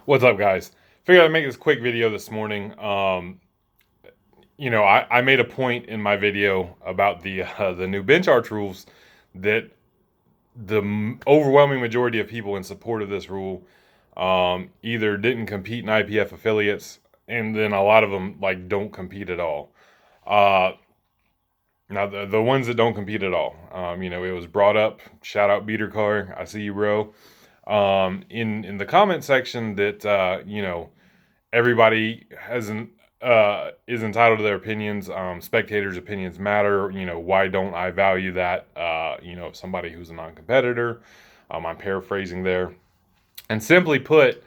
What's up, guys? Figured I'd make this quick video this morning. I made a point in my video about the new bench arch rules that the overwhelming majority of people in support of this rule either didn't compete in IPF affiliates, and then a lot of them don't compete at all. Uh, Now the ones that don't compete at all, it was brought up. Shout out Beater Car, I see you, bro. In the comment section that everybody is entitled to their opinions. Spectators' opinions matter. Why don't I value that? Somebody who's a non-competitor. I'm paraphrasing there. And simply put,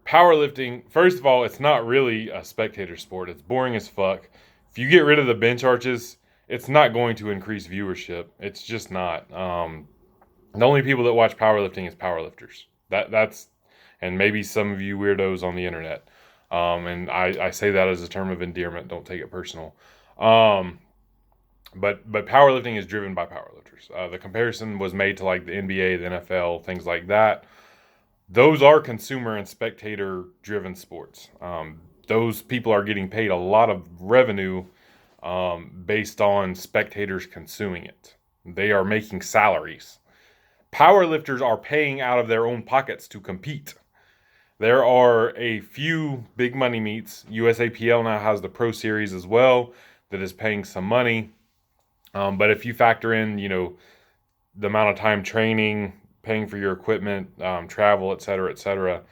powerlifting, first of all, it's not really a spectator sport. It's boring as fuck. If you get rid of the bench arches, it's not going to increase viewership. It's just not. The only people that watch powerlifting is powerlifters. That's and maybe some of you weirdos on the internet. And I say that as a term of endearment. Don't take it personal. But powerlifting is driven by powerlifters. The comparison was made to like the NBA, the NFL, things like that. Those are consumer and spectator driven sports. Those people are getting paid a lot of revenue based on spectators consuming it. They are making salaries. Powerlifters are paying out of their own pockets to compete. There are a few big money meets. USAPL now has the Pro Series as well that is paying some money. But if you factor in, the amount of time training, paying for your equipment, travel, etc.,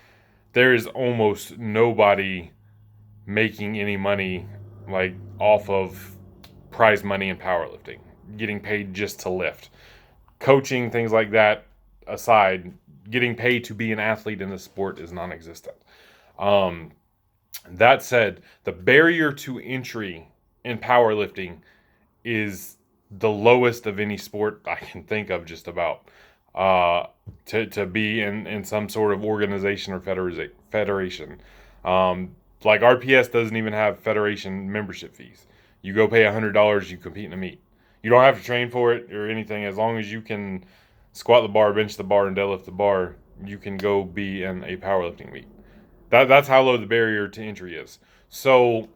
there is almost nobody making any money off of prize money in powerlifting, getting paid just to lift. Coaching, things like that aside, getting paid to be an athlete in the sport is non-existent. That said, the barrier to entry in powerlifting is the lowest of any sport I can think of, just about. To be in some sort of organization or federation. Like RPS doesn't even have federation membership fees. You go pay $100, you compete in a meet. You don't have to train for it or anything. As long as you can squat the bar, bench the bar, and deadlift the bar, you can go be in a powerlifting meet. That's how low the barrier to entry is. So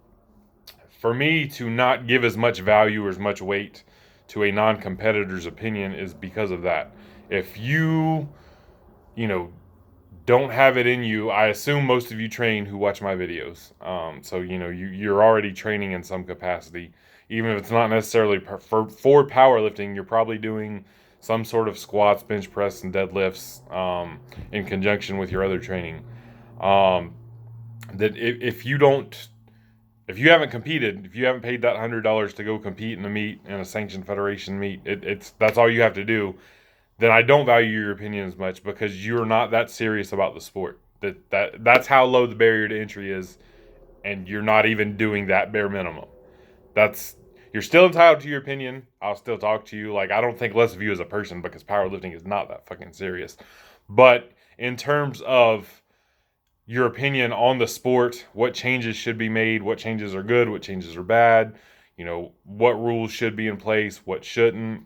for me to not give as much value or as much weight to a non-competitor's opinion is because of that. If you know, don't have it in you, I assume most of you train who watch my videos. So you're already training in some capacity, even if it's not necessarily for powerlifting. You're probably doing some sort of squats, bench press, and deadlifts in conjunction with your other training. That if you don't, if you haven't competed, if you haven't paid that $100 to go compete in a meet, in a sanctioned federation meet, that's all you have to do. Then I don't value your opinion as much, because you're not that serious about the sport. That's how low the barrier to entry is, and you're not even doing that bare minimum. You're still entitled to your opinion. I'll still talk to you. I don't think less of you as a person, because powerlifting is not that fucking serious. But in terms of your opinion on the sport, what changes should be made, what changes are good, what changes are bad, what rules should be in place, what shouldn't,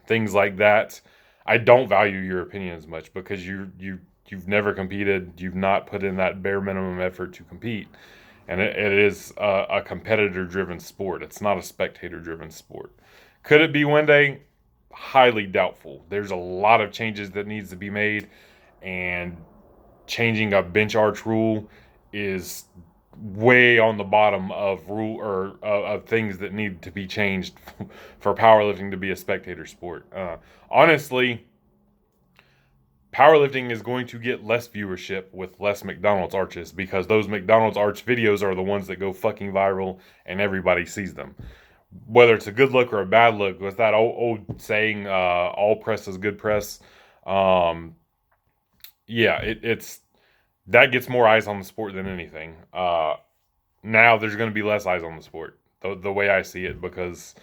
things like that. I don't value your opinion as much, because you've never competed, you've not put in that bare minimum effort to compete, and it is a competitor-driven sport. It's not a spectator-driven sport. Could it be one day? Highly doubtful. There's a lot of changes that needs to be made, and changing a bench arch rule is way on the bottom of rule or of things that need to be changed for powerlifting to be a spectator sport. Honestly, powerlifting is going to get less viewership with less McDonald's arches, because those McDonald's arch videos are the ones that go fucking viral and everybody sees them. Whether it's a good look or a bad look, with that old saying, all press is good press. It's that gets more eyes on the sport than anything. Now there's going to be less eyes on the sport, the way I see it, because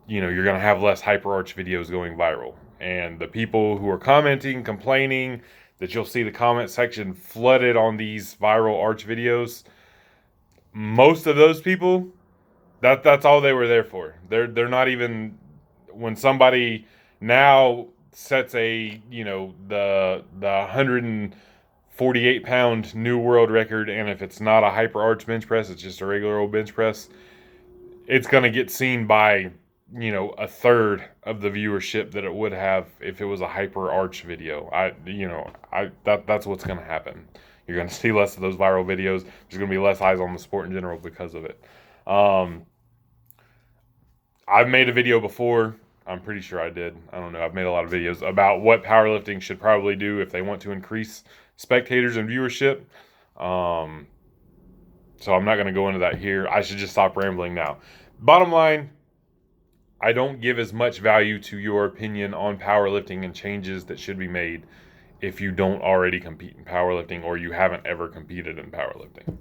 you're going to have less hyper arch videos going viral, and the people who are commenting, complaining that you'll see the comment section flooded on these viral arch videos, most of those people, that's all they were there for. They're not even, when somebody now sets a the 48-pound new world record, and if it's not a hyper arch bench press, it's just a regular old bench press, it's going to get seen by, a third of the viewership that it would have if it was a hyper arch video. That's what's going to happen. You're going to see less of those viral videos. There's going to be less eyes on the sport in general because of it. I've made a video before. I'm pretty sure I did. I don't know. I've made a lot of videos about what powerlifting should probably do if they want to increase spectators and viewership. So I'm not going to go into that here. I should just stop rambling now. Bottom line, I don't give as much value to your opinion on powerlifting and changes that should be made if you don't already compete in powerlifting or you haven't ever competed in powerlifting.